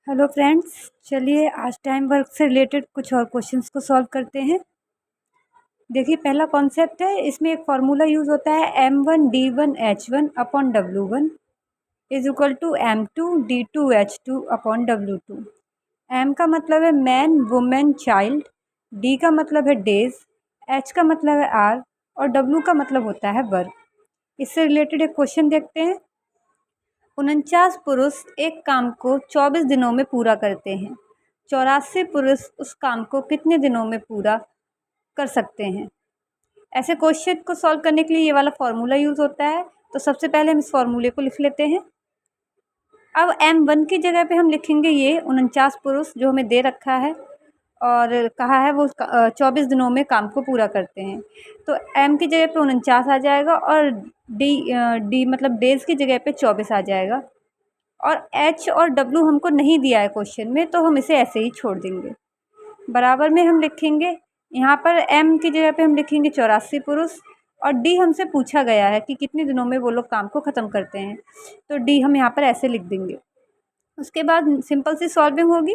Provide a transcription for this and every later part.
Hello friends, चलिए आज time work से रिलेटेड कुछ और क्वेश्चंस को सॉल्व करते हैं। देखिए, पहला कॉन्सेप्ट है, इसमें एक फार्मूला यूज़ होता है M1D1H1 upon W1 is equal to M2D2H2 upon W2। M का मतलब है मैन, वुमेन, चाइल्ड, D का मतलब है डेज, H का मतलब है आर और W का मतलब होता है वर्क। इससे रिलेटेड एक क्वेश्चन देखते हैं। 49 पुरुष एक काम को 24 दिनों में पूरा करते हैं। 84 पुरुष उस काम को कितने दिनों में पूरा कर सकते हैं। ऐसे क्वेश्चन को सॉल्व करने के लिए ये वाला फॉर्मूला यूज़ होता है। तो सबसे पहले हम इस फॉर्मूले को लिख लेते हैं। अब M1 की जगह पे हम लिखेंगे ये 49 पुरुष जो हमें दे रखा है और कहा है वो 24 दिनों में काम को पूरा करते हैं। तो M की जगह पे 49 आ जाएगा और डी मतलब डेज़ की जगह पे 24 आ जाएगा। और H और W हमको नहीं दिया है क्वेश्चन में, तो हम इसे ऐसे ही छोड़ देंगे। बराबर में हम लिखेंगे, यहाँ पर M की जगह पे हम लिखेंगे 84 पुरुष और D हमसे पूछा गया है कि कितने दिनों में वो लोग काम को ख़त्म करते हैं, तो D हम यहाँ पर ऐसे लिख देंगे। उसके बाद सिंपल सी सॉल्विंग होगी।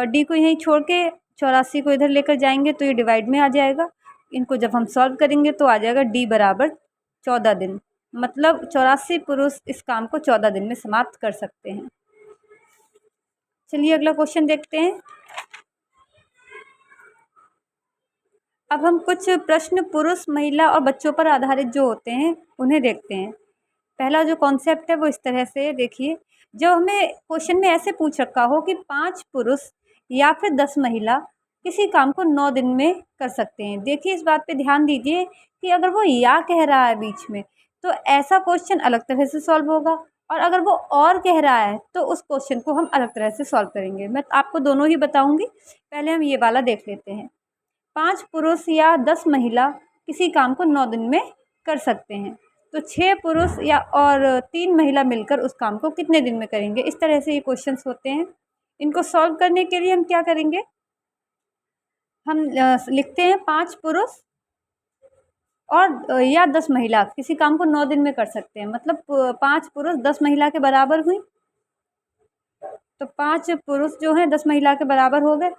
D को यहीं छोड़ के 84 को इधर लेकर जाएंगे तो ये डिवाइड में आ जाएगा। इनको जब हम सॉल्व करेंगे तो आ जाएगा D बराबर 14 दिन। मतलब 84 पुरुष इस काम को 14 दिन में समाप्त कर सकते हैं। चलिए अगला क्वेश्चन देखते हैं। अब हम कुछ प्रश्न पुरुष, महिला और बच्चों पर आधारित जो होते हैं उन्हें देखते हैं। पहला जो कॉन्सेप्ट है वो इस तरह से देखिए, जब हमें क्वेश्चन में ऐसे पूछ रखा हो कि 5 पुरुष या फिर 10 महिला किसी काम को 9 दिन में कर सकते हैं। देखिए, इस बात पे ध्यान दीजिए कि अगर वो या कह रहा है बीच में तो ऐसा क्वेश्चन अलग तरह से सॉल्व होगा, और अगर वो और कह रहा है तो उस क्वेश्चन को हम अलग तरह से सॉल्व करेंगे। मैं आपको दोनों ही बताऊंगी। पहले हम ये वाला देख लेते हैं। 5 पुरुष या 10 महिला किसी काम को 9 दिन में कर सकते हैं, तो 6 पुरुष या और 3 महिला मिलकर उस काम को कितने दिन में करेंगे। इस तरह से ये क्वेश्चंस होते हैं। इनको सॉल्व करने के लिए हम क्या करेंगे, हम लिखते हैं 5 पुरुष और या 10 महिला किसी काम को 9 दिन में कर सकते हैं। मतलब 5 पुरुष 10 महिला के बराबर हुई, तो 5 पुरुष जो हैं 10 महिला के बराबर हो गए।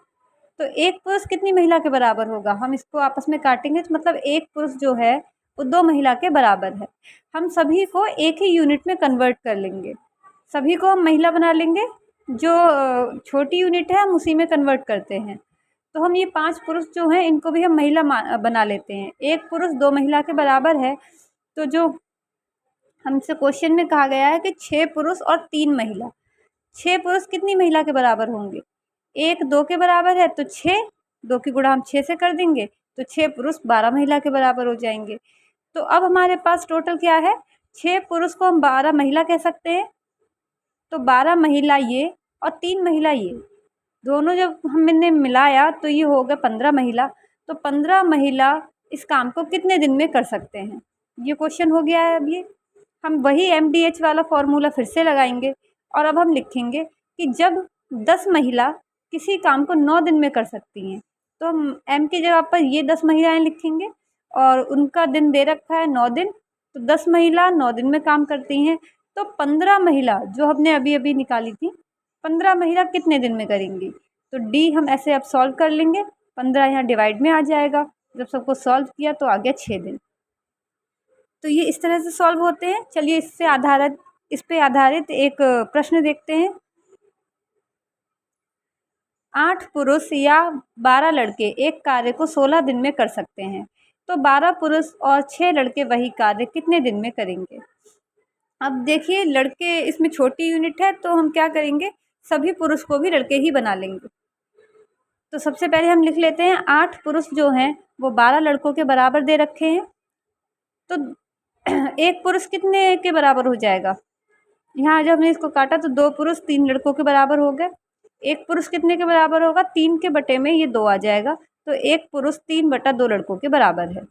तो एक पुरुष कितनी महिला के बराबर होगा, हम इसको आपस में काटेंगे तो मतलब एक पुरुष जो है वो 2 महिला के बराबर है। हम सभी को एक ही यूनिट में कन्वर्ट कर लेंगे। सभी को हम महिला बना लेंगे, जो छोटी यूनिट है हम उसी में कन्वर्ट करते हैं। तो हम ये 5 पुरुष जो हैं इनको भी हम महिला बना लेते हैं। एक पुरुष 2 महिला के बराबर है, तो जो हमसे क्वेश्चन में कहा गया है कि 6 पुरुष और 3 महिला, 6 पुरुष कितनी महिला के बराबर होंगे, 1 2 के बराबर है तो 6, 2 की गुणा हम 6 से कर देंगे तो 6 पुरुष 12 महिला के बराबर हो जाएंगे। तो अब हमारे पास टोटल क्या है, 6 पुरुष को हम 12 महिला कह सकते हैं, तो 12 महिला ये और 3 महिला ये, दोनों जब हमने मिलाया तो ये हो गया 15 महिला। तो 15 महिला इस काम को कितने दिन में कर सकते हैं, ये क्वेश्चन हो गया है। अब ये हम वही MDH वाला फॉर्मूला फिर से लगाएंगे और अब हम लिखेंगे कि जब 10 महिला किसी काम को 9 दिन में कर सकती हैं, तो हम M की जगह पर ये 10 महिलाएं लिखेंगे और उनका दिन दे रखा है 9 दिन, तो 10 महिला 9 दिन में काम करती हैं। तो 15 महिला जो हमने अभी अभी निकाली थी, 15 महिला कितने दिन में करेंगी, तो D हम ऐसे अब सॉल्व कर लेंगे। 15 यहाँ डिवाइड में आ जाएगा, जब सबको सॉल्व किया तो आ गया 6 दिन। तो ये इस तरह से सॉल्व होते हैं। चलिए इस पे आधारित एक प्रश्न देखते हैं। 8 पुरुष या 12 लड़के एक कार्य को 16 दिन में कर सकते हैं, तो 12 पुरुष और 6 लड़के वही कार्य कितने दिन में करेंगे। अब देखिए, लड़के इसमें छोटी यूनिट है तो हम क्या करेंगे, सभी पुरुष को भी लड़के ही बना लेंगे। तो सबसे पहले हम लिख लेते हैं 8 पुरुष जो हैं वो 12 लड़कों के बराबर दे रखे हैं, तो एक पुरुष कितने के बराबर हो जाएगा, यहाँ जब हमने इसको काटा तो 2 पुरुष 3 लड़कों के बराबर हो गए। एक पुरुष कितने के बराबर होगा, 3 के बटे में ये 2 आ जाएगा, तो एक पुरुष 3 बटा 2 लड़कों के बराबर है।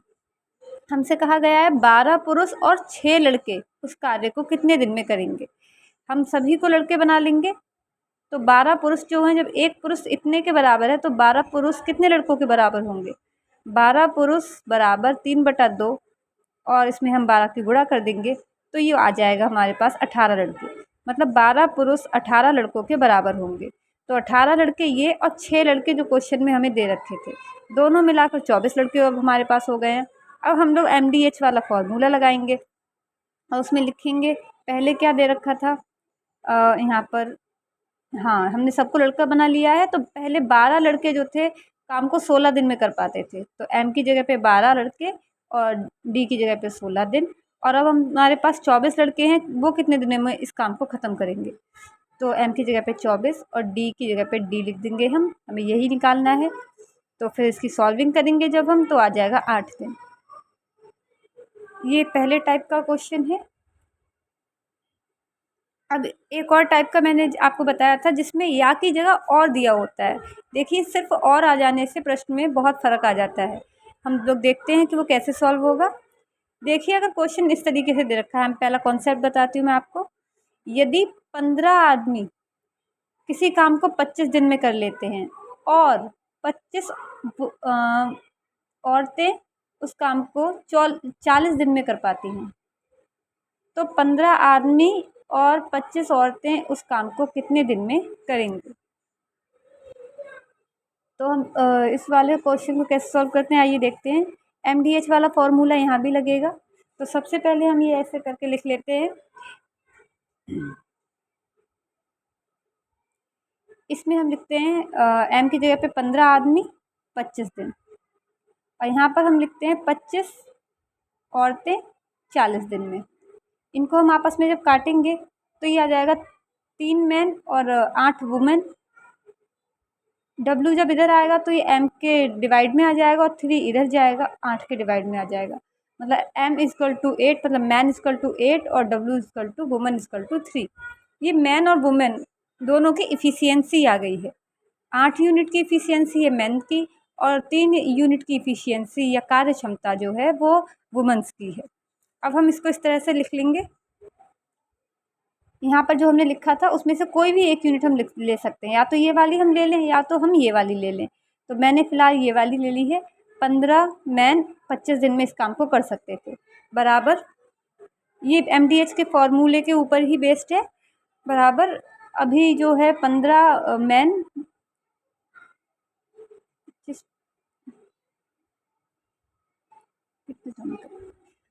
हमसे कहा गया है 12 पुरुष और 6 लड़के उस कार्य को कितने दिन में करेंगे। हम सभी को लड़के बना लेंगे, तो 12 पुरुष जो हैं, जब एक पुरुष इतने के बराबर है तो 12 पुरुष कितने लड़कों के बराबर होंगे, 12 पुरुष बराबर 3 बटा 2 और इसमें हम 12 की गुणा कर देंगे तो ये आ जाएगा हमारे पास 18 लड़के। मतलब 12 पुरुष 18 लड़कों के बराबर होंगे। तो 18 लड़के ये और 6 लड़के जो क्वेश्चन में हमें दे रखे थे, दोनों मिलाकर 24 लड़के अब हमारे पास हो गए हैं। अब हम लोग MDH वाला फॉर्मूला लगाएंगे और उसमें लिखेंगे, पहले क्या दे रखा था यहाँ पर, हाँ हमने सबको लड़का बना लिया है। तो पहले 12 लड़के जो थे काम को 16 दिन में कर पाते थे, तो M की जगह पे 12 लड़के और D की जगह पे 16 दिन। और अब हमारे पास 24 लड़के हैं, वो कितने दिनों में इस काम को ख़त्म करेंगे। तो M की जगह पे 24 और D की जगह पे D लिख देंगे, हमें यही निकालना है। तो फिर इसकी सॉल्विंग करेंगे जब हम, तो आ जाएगा 8 दिन। ये पहले टाइप का क्वेश्चन है। अब एक और टाइप का मैंने आपको बताया था जिसमें या की जगह और दिया होता है। देखिए सिर्फ और आ जाने से प्रश्न में बहुत फ़र्क आ जाता है। हम लोग देखते हैं कि वो कैसे सॉल्व होगा। देखिए अगर क्वेश्चन इस तरीके से दे रखा है, हम पहला कॉन्सेप्ट बताती हूँ मैं आपको। यदि 15 आदमी किसी काम को 25 दिन में कर लेते हैं और 25 औरतें उस काम को 40 दिन में कर पाती हैं, तो 15 आदमी और 25 औरतें उस काम को कितने दिन में करेंगी। तो हम इस वाले क्वेश्चन को कैसे सॉल्व करते हैं, आइए देखते हैं। MDH वाला फॉर्मूला यहाँ भी लगेगा। तो सबसे पहले हम ये ऐसे करके लिख लेते हैं। इसमें हम लिखते हैं M की जगह पे 15 आदमी 25 दिन, और यहाँ पर हम लिखते हैं 25 औरतें 40 दिन में। इनको हम आपस में जब काटेंगे तो ये आ जाएगा 3 मैन और 8 वुमेन। W जब इधर आएगा तो ये M के डिवाइड में आ जाएगा और 3 इधर जाएगा, 8 के डिवाइड में आ जाएगा। मतलब M इक्वल टू 8, मतलब मैन इक्वल टू 8 और W equal to women equal to 3। ये मैन और वुमेन दोनों की इफ़िशियंसी आ गई है। 8 यूनिट की इफ़िशियंसी है मैन की और 3 यूनिट की इफ़िशियंसी या कार्य क्षमता जो है वो वुमेन्स की है। अब हम इसको इस तरह से लिख लेंगे। यहाँ पर जो हमने लिखा था उसमें से कोई भी एक यूनिट हम ले सकते हैं, या तो ये वाली हम ले लें या तो हम ये वाली ले लें। तो मैंने फ़िलहाल ये वाली ले ली है। 15 मैन 25 दिन में इस काम को कर सकते थे, बराबर ये MDH के फॉर्मूले के ऊपर ही बेस्ड है। बराबर अभी जो है 15 मैन,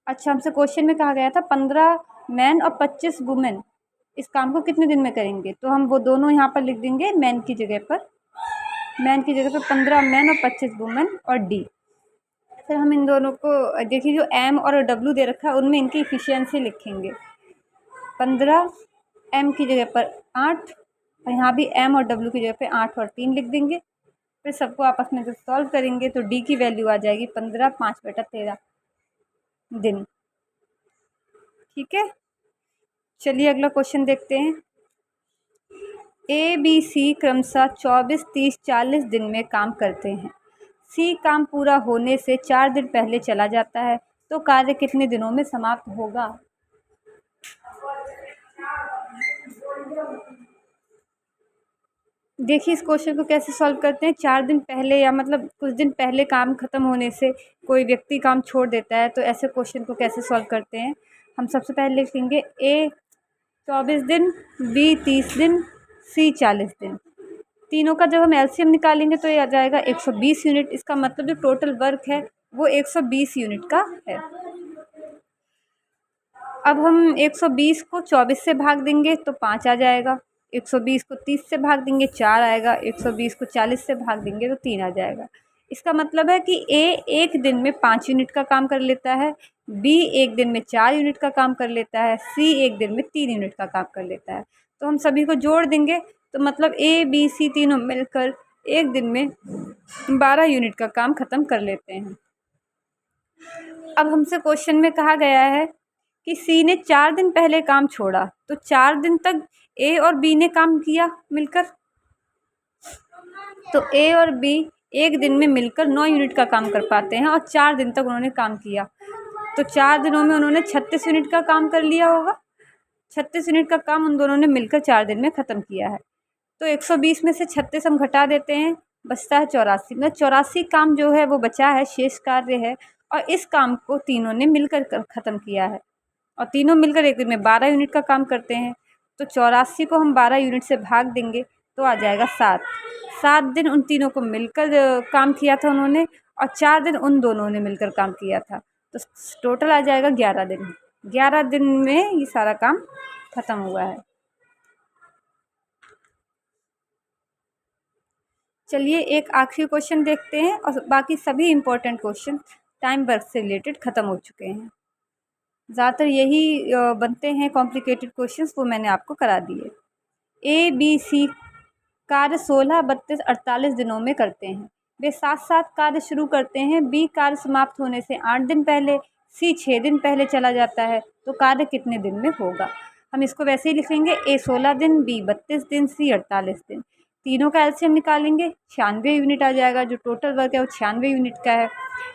अच्छा हमसे क्वेश्चन में कहा गया था 15 मैन और 25 वुमेन इस काम को कितने दिन में करेंगे। तो हम वो दोनों यहाँ पर लिख देंगे मैन की जगह पर। मैन की जगह पर 15 मैन और 25 वुमेन और D। फिर हम इन दोनों को देखिए, जो M और W दे रखा है उनमें इनकी इफ़िशियंसी लिखेंगे। 15 M की जगह पर 8 और यहाँ भी M और W की जगह पे 8 और 3 लिख देंगे। फिर सबको आपस में जब सॉल्व करेंगे तो D की वैल्यू आ जाएगी 15 5/13 दिन। ठीक है, चलिए अगला क्वेश्चन देखते हैं। ABC क्रमशः 24, 30, 40 दिन में काम करते हैं। C काम पूरा होने से 4 दिन पहले चला जाता है, तो कार्य कितने दिनों में समाप्त होगा। देखिए इस क्वेश्चन को कैसे सॉल्व करते हैं। 4 दिन पहले या मतलब कुछ दिन पहले काम ख़त्म होने से कोई व्यक्ति काम छोड़ देता है, तो ऐसे क्वेश्चन को कैसे सॉल्व करते हैं। हम सबसे पहले लिखेंगे A 24 दिन, B 30 दिन, C 40 दिन। तीनों का जब हम LCM निकालेंगे तो ये आ जाएगा 120 यूनिट। इसका मतलब जो टोटल वर्क है वो 120 यूनिट का है। अब हम 120 को 24 से भाग देंगे तो 5 आ जाएगा। 120 को 30 से भाग देंगे 4 आएगा। 120 को 40 से भाग देंगे तो 3 आ जाएगा। इसका मतलब है कि A एक दिन में 5 यूनिट का काम कर लेता है, B एक दिन में 4 यूनिट का काम कर लेता है, C एक दिन में 3 यूनिट का काम कर लेता है। तो हम सभी को जोड़ देंगे तो मतलब A B C तीनों मिलकर एक दिन में 12 यूनिट का काम ख़त्म कर लेते हैं। अब हमसे क्वेश्चन में कहा गया है कि C ने 4 दिन पहले काम छोड़ा, तो 4 दिन तक A और B ने काम किया मिलकर। तो A और B एक दिन में मिलकर 9 यूनिट का काम कर पाते हैं और 4 दिन तक उन्होंने काम किया, तो 4 दिनों में उन्होंने 36 यूनिट का काम कर लिया होगा। 36 यूनिट का काम उन दोनों ने मिलकर 4 दिन में ख़त्म किया है। तो 120 में से 36 हम घटा देते हैं, बचता है 84। मतलब 84 काम जो है वो बचा है, शेष कार्य है, और इस काम को तीनों ने मिलकर ख़त्म किया है। और तीनों मिलकर एक दिन में 12 यूनिट का काम करते हैं। तो 84 को हम 12 यूनिट से भाग देंगे तो आ जाएगा 7। 7 दिन उन तीनों को मिलकर काम किया था उन्होंने, और 4 दिन उन दोनों ने मिलकर काम किया था, तो टोटल आ जाएगा 11 दिन। 11 दिन में ये सारा काम ख़त्म हुआ है। चलिए एक आखिरी क्वेश्चन देखते हैं, और बाकी सभी इम्पोर्टेंट क्वेश्चन टाइम वर्क से रिलेटेड ख़त्म हो चुके हैं। ज़्यादातर यही बनते हैं कॉम्प्लिकेटेड क्वेश्चंस, वो मैंने आपको करा दिए। ABC कार्य 16, 32, 48 दिनों में करते हैं। वे साथ साथ कार्य शुरू करते हैं। B कार्य समाप्त होने से 8 दिन पहले, C 6 दिन पहले चला जाता है, तो कार्य कितने दिन में होगा? हम इसको वैसे ही लिख लेंगे, A 16 दिन, B 32 दिन, C 48 दिन। तीनों का एलसीएम निकालेंगे, 96 यूनिट आ जाएगा। जो टोटल वर्क है वो 96 यूनिट का है।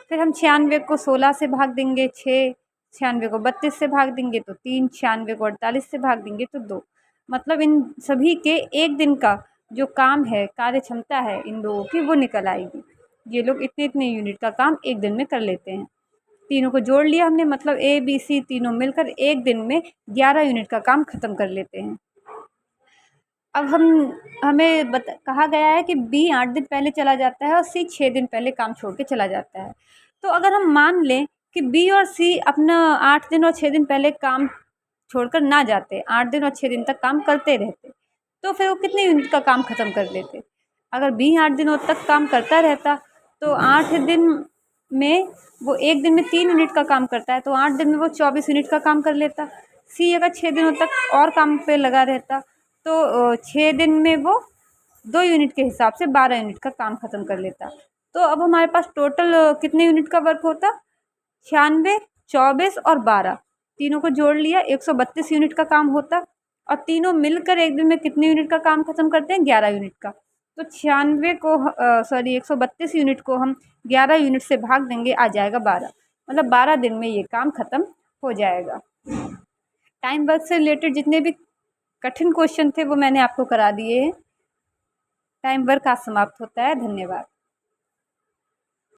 फिर हम 96 को 16 से भाग देंगे 6, 96 को 32 से भाग देंगे तो 3, 96 को 48 से भाग देंगे तो 2। मतलब इन सभी के एक दिन का जो काम है, कार्य क्षमता है इन लोगों की, वो निकल आएगी। ये लोग इतने इतने यूनिट का काम एक दिन में कर लेते हैं। तीनों को जोड़ लिया हमने, मतलब ABC तीनों मिलकर एक दिन में 11 यूनिट का काम ख़त्म कर लेते हैं। अब हमें कहा गया है कि B 8 दिन पहले चला जाता है और C 6 दिन पहले काम छोड़ के चला जाता है। तो अगर हम मान लें कि B और C अपना 8 दिन और 6 दिन पहले काम छोड़कर ना जाते, 8 दिन और 6 दिन तक काम करते रहते, तो फिर वो कितने यूनिट का काम ख़त्म कर लेते? अगर B 8 दिनों तक काम करता रहता, तो 8 दिन में वो एक दिन में 3 यूनिट का काम करता है, तो 8 दिन में वो 24 यूनिट का काम कर लेता। C अगर 6 दिनों तक और काम पे लगा रहता, तो 6 दिन में वो 2 यूनिट के हिसाब से 12 यूनिट का काम ख़त्म कर लेता। तो अब हमारे पास टोटल कितने यूनिट का वर्क होता? 96, 24 और 12, तीनों को जोड़ लिया 132 यूनिट का काम होता। और तीनों मिलकर एक दिन में कितने यूनिट का काम ख़त्म करते हैं? 11 यूनिट का। तो 132 यूनिट को हम 11 यूनिट से भाग देंगे, आ जाएगा 12। मतलब 12 दिन में ये काम ख़त्म हो जाएगा। टाइम वर्क से रिलेटेड जितने भी कठिन क्वेश्चन थे वो मैंने आपको करा दिए हैं। टाइम वर्क आज समाप्त होता है। धन्यवाद।